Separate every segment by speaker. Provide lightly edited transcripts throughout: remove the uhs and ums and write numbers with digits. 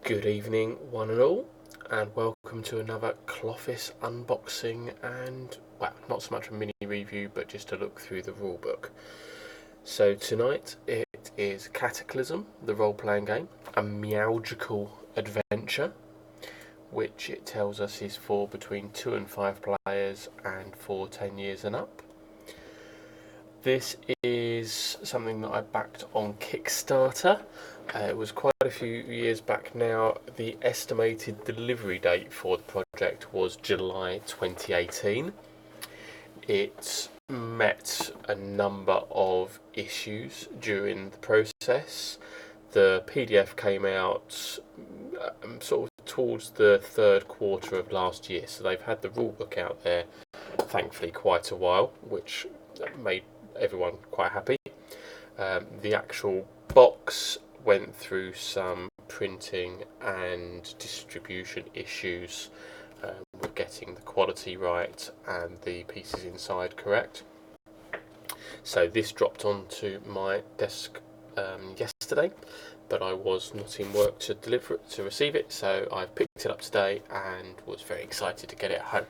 Speaker 1: Good evening, one and all, and welcome to another Cloffice unboxing and, well, not so much a mini review, but just a look through the rulebook. So tonight it is CATaclysm, the role-playing game, a meowgical adventure, which it tells us is for between 2 and 5 players and for 10 years and up. This is something that I backed on Kickstarter. It was quite a few years back now. The estimated delivery date for the project was July 2018. It met a number of issues during the process. The PDF came out sort of towards the third quarter of last year, so they've had the rulebook out there, thankfully, quite a while, which made everyone quite happy. The actual box went through some printing and distribution issues with getting the quality right and the pieces inside correct. So this dropped onto my desk yesterday, but I was not in work to deliver it, to receive it, so I picked it up today and was very excited to get it home.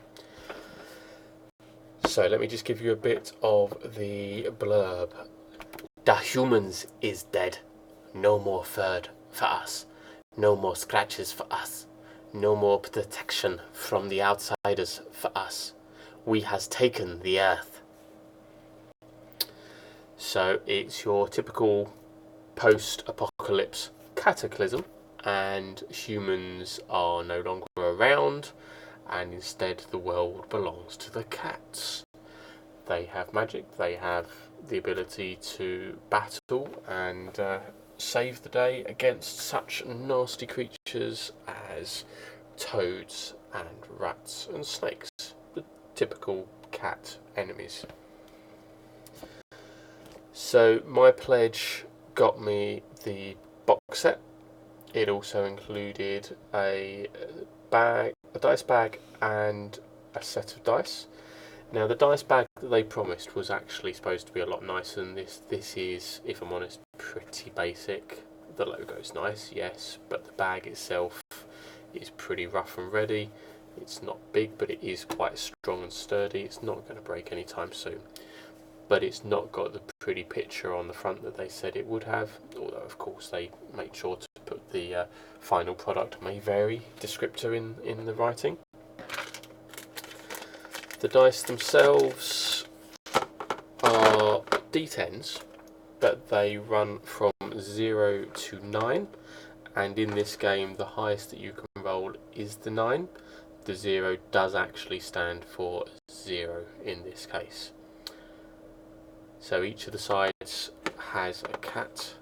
Speaker 1: So let me just give you a bit of the blurb. The humans is dead. No more food for us. No more scratches for us. No more protection from the outsiders for us. We has taken the earth. So it's your typical post-apocalypse cataclysm, and humans are no longer around, and instead the world belongs to the cats. They have magic, they have the ability to battle and save the day against such nasty creatures as toads and rats and snakes, the typical cat enemies. So my pledge got me the box set. It also included a dice bag and a set of dice. Now the dice bag that they promised was actually supposed to be a lot nicer than this. This is, if I'm honest, pretty basic. The logo's nice, yes, but the bag itself is pretty rough and ready. It's not big, but it is quite strong and sturdy. It's not going to break anytime soon. But it's not got the pretty picture on the front that they said it would have, although of course they made sure to put the final product may vary descriptor in the writing. The dice themselves are D10s, but they run from 0 to 9, and in this game the highest that you can roll is the 9. The 0 does actually stand for 0 in this case. So each of the sides has a cat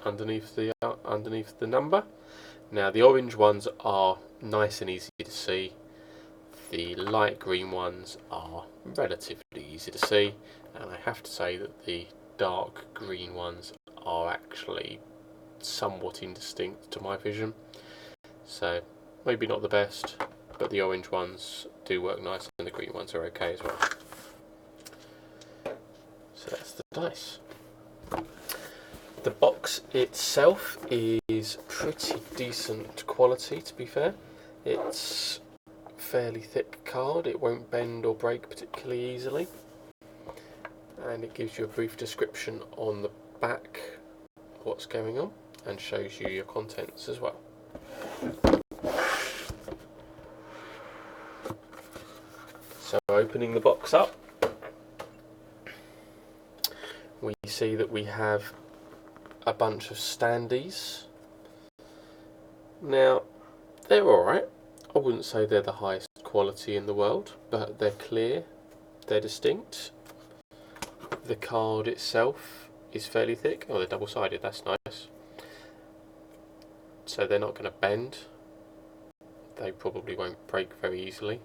Speaker 1: underneath the number. Now the orange ones are nice and easy to see. The light green ones are relatively easy to see, and I have to say that the dark green ones are actually somewhat indistinct to my vision. So maybe not the best, but the orange ones do work nice and the green ones are okay as well. So that's the dice. The box itself is pretty decent quality, to be fair. It's fairly thick card, it won't bend or break particularly easily. And it gives you a brief description on the back of what's going on and shows you your contents as well. So opening the box up, we see that we have a bunch of standees. Now, they're alright. I wouldn't say they're the highest quality in the world, but they're clear, they're distinct. The card itself is fairly thick. Oh, they're double-sided, that's nice. So they're not going to bend. They probably won't break very easily.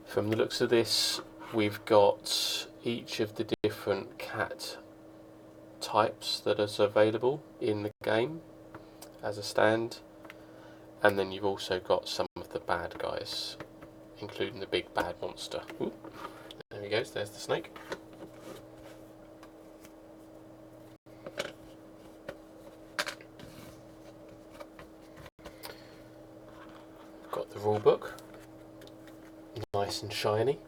Speaker 1: From the looks of this, we've got each of the different cat types that are available in the game as a stand, and then you've also got some of the bad guys, including the big bad monster. Ooh, there he goes, there's the snake. rulebook, nice and shiny.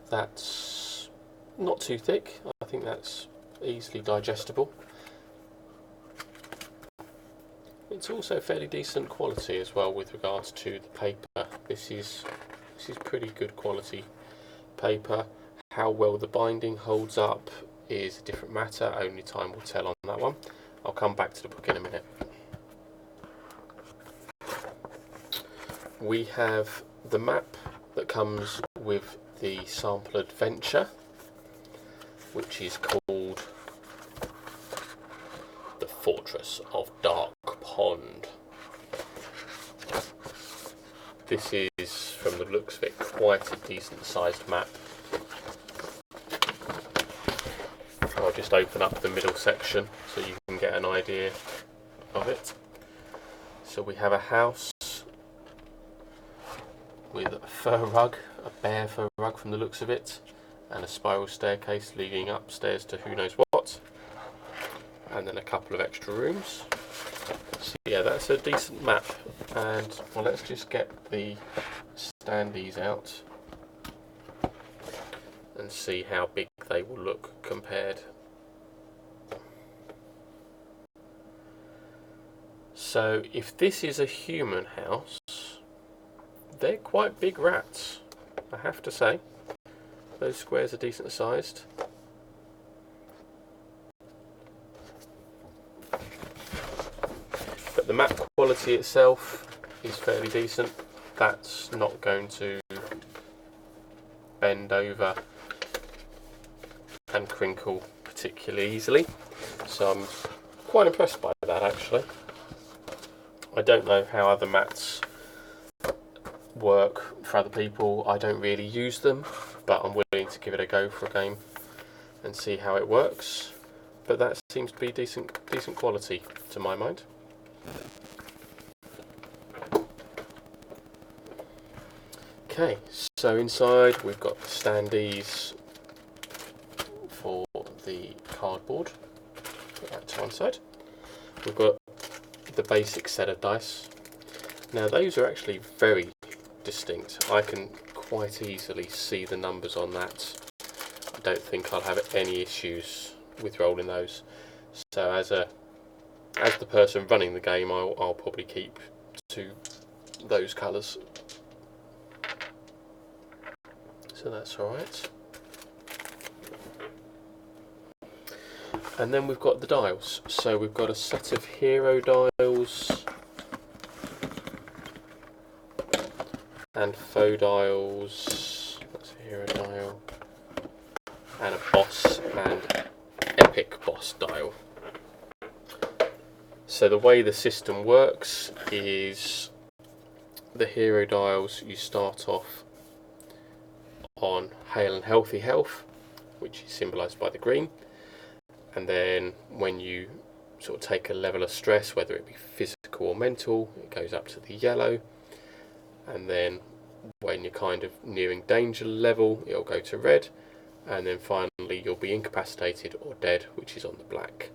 Speaker 1: That's not too thick, I think that's easily digestible. It's also fairly decent quality as well with regards to the paper. This is pretty good quality paper. How well the binding holds up is a different matter, only time will tell on that one. I'll come back to the book in a minute. We have the map that comes with the sample adventure, which is called The Fortress of Dark Pond. This is, from the looks of it, quite a decent sized map. I'll just open up the middle section so you can get an idea of it. So we have a house with a fur rug, a bear fur rug from the looks of it, and a spiral staircase leading upstairs to who knows what, and then a couple of extra rooms. So yeah, that's a decent map. And well, let's just get the standees out and see how big they will look compared. So if this is a human house, they're quite big rats, I have to say. Those squares are decent sized. But the map quality itself is fairly decent. That's not going to bend over and crinkle particularly easily. So I'm quite impressed by that, actually. I don't know how other mats work for other people. I don't really use them, but I'm willing to give it a go for a game and see how it works. But that seems to be decent quality to my mind. Okay, so inside we've got the standees for the cardboard. Put that to one side. We've got the basic set of dice. Now those are actually very distinct. I can quite easily see the numbers on that. I don't think I'll have any issues with rolling those. So as the person running the game, I'll probably keep to those colours. So that's alright. And then we've got the dials. So we've got a set of hero dials and foe dials. That's a hero dial. And a boss and epic boss dial. So the way the system works is the hero dials, you start off on hale and healthy health, which is symbolised by the green, and then when you sort of take a level of stress, whether it be physical or mental, it goes up to the yellow, and then when you're kind of nearing danger level, it'll go to red, and then finally you'll be incapacitated or dead, which is on the black.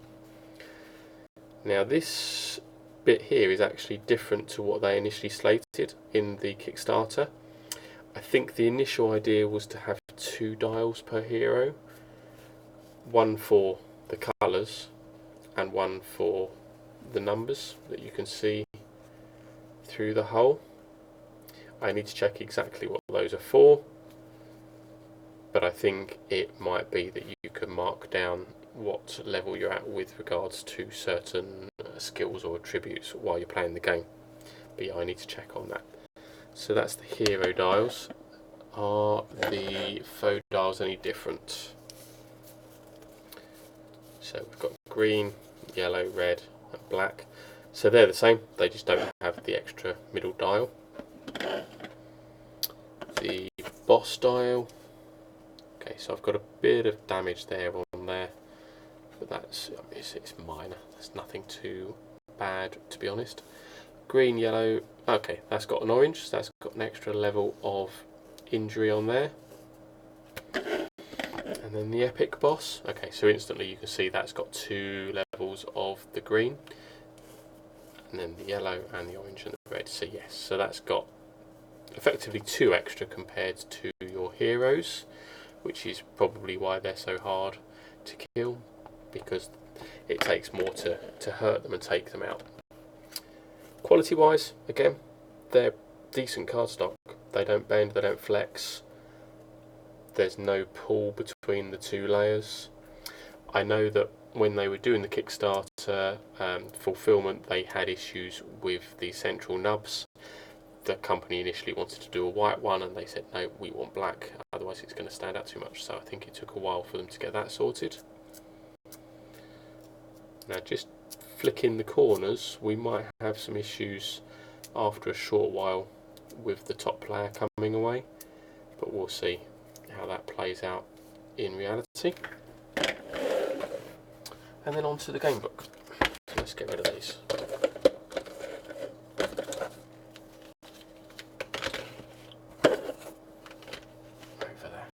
Speaker 1: Now this bit here is actually different to what they initially slated in the Kickstarter. I think the initial idea was to have 2 dials per hero, one for the colours and one for the numbers that you can see through the hole. I need to check exactly what those are for, but I think it might be that you can mark down what level you're at with regards to certain skills or attributes while you're playing the game. But yeah, I need to check on that. So that's the hero dials. Are the foe dials any different? So we've got green, yellow, red and black. So they're the same, they just don't have the extra middle dial. The boss dial. Okay, so I've got a bit of damage there on there, but it's minor. That's nothing too bad, to be honest. Green, yellow. Okay, that's got an orange, so that's got an extra level of injury on there. And then the epic boss. Okay, so instantly you can see that's got 2 levels of the green, and then the yellow and the orange and the red. So yes, so that's got effectively 2 extra compared to your heroes, which is probably why they're so hard to kill, because it takes more to hurt them and take them out. Quality wise, again, they're decent cardstock. They don't bend, they don't flex, there's no pull between the 2 layers. I know that when they were doing the Kickstarter fulfillment, they had issues with the central nubs. The company initially wanted to do a white one, and they said no, we want black, otherwise it's going to stand out too much. So I think it took a while for them to get that sorted. Now, just flicking the corners, we might have some issues after a short while with the top layer coming away, but we'll see how that plays out in reality. And then on to the game book. So let's get rid of these. Over there.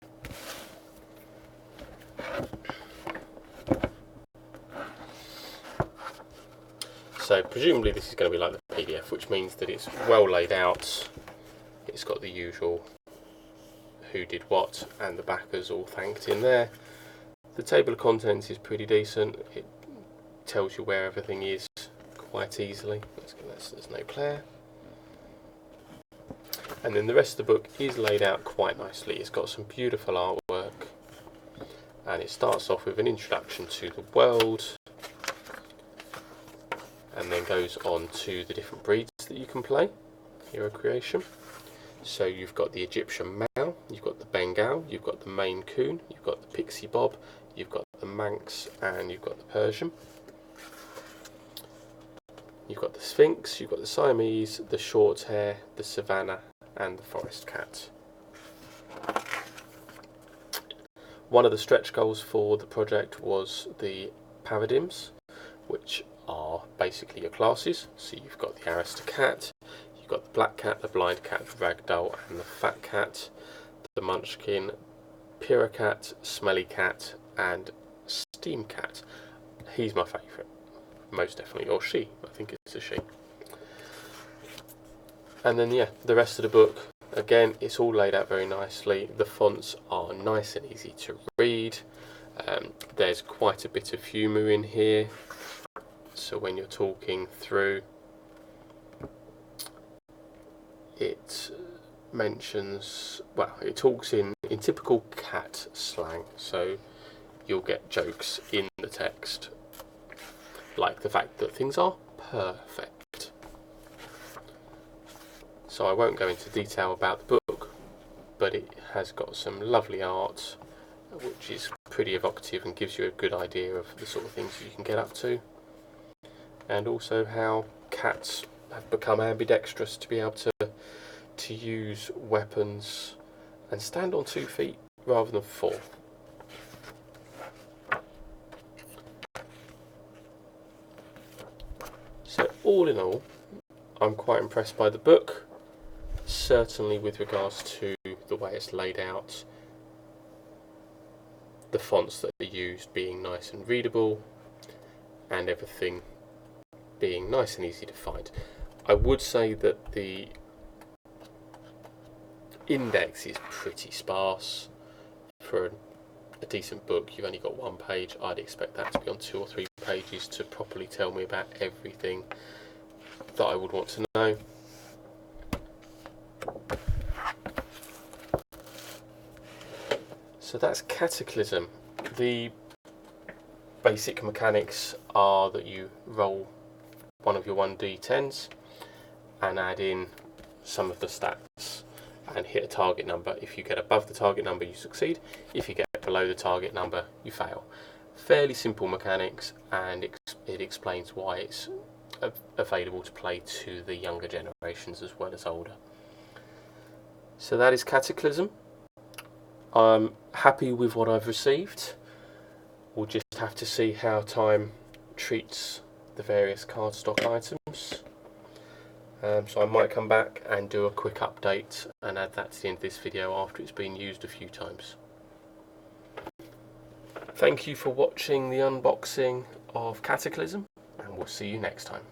Speaker 1: So presumably this is going to be like the PDF, which means that it's well laid out. It's got the usual who did what and the backers all thanked in there. The table of contents is pretty decent. It tells you where everything is quite easily. There's no Claire. And then the rest of the book is laid out quite nicely. It's got some beautiful artwork, and it starts off with an introduction to the world, and then goes on to the different breeds that you can play, hero creation. So you've got the Egyptian Mau, you've got the Bengal, you've got the Maine Coon, you've got the Pixie Bob, you've got the Manx, and you've got the Persian. You've got the Sphinx, you've got the Siamese, the Short Hair, the Savannah, and the Forest Cat. One of the stretch goals for the project was the paradigms, which are basically your classes. So you've got the Aristocat, you've got the Black Cat, the Blind Cat, the Ragdoll, and the Fat Cat, the Munchkin, Piracat, Smelly Cat, and Steam Cat. He's my favourite, most definitely, or she, I think it's a she. And then yeah, the rest of the book, again, it's all laid out very nicely. The fonts are nice and easy to read. There's quite a bit of humour in here, so when you're talking through, it mentions, well, it talks in typical cat slang, so you'll get jokes in the text, like the fact that things are perfect. So I won't go into detail about the book, but it has got some lovely art, which is pretty evocative and gives you a good idea of the sort of things you can get up to, and also how cats have become ambidextrous to be able to use weapons and stand on 2 feet rather than 4. So all in all, I'm quite impressed by the book, certainly with regards to the way it's laid out, the fonts that are used being nice and readable, and everything being nice and easy to find. I would say that the index is pretty sparse. For a decent book, you've only got 1 page. I'd expect that to be on 2 or 3 pages to properly tell me about everything that I would want to know. So that's CATaclysm. The basic mechanics are that you roll one of your 1d10s and add in some of the stats and hit a target number. If you get above the target number, you succeed. If you get below the target number, you fail. Fairly simple mechanics, and it explains why it's available to play to the younger generations as well as older. So that is CATaclysm. I'm happy with what I've received. We'll just have to see how time treats the various cardstock items. So I might come back and do a quick update and add that to the end of this video after it's been used a few times. Thank you for watching the unboxing of CATaclysm, and we'll see you next time.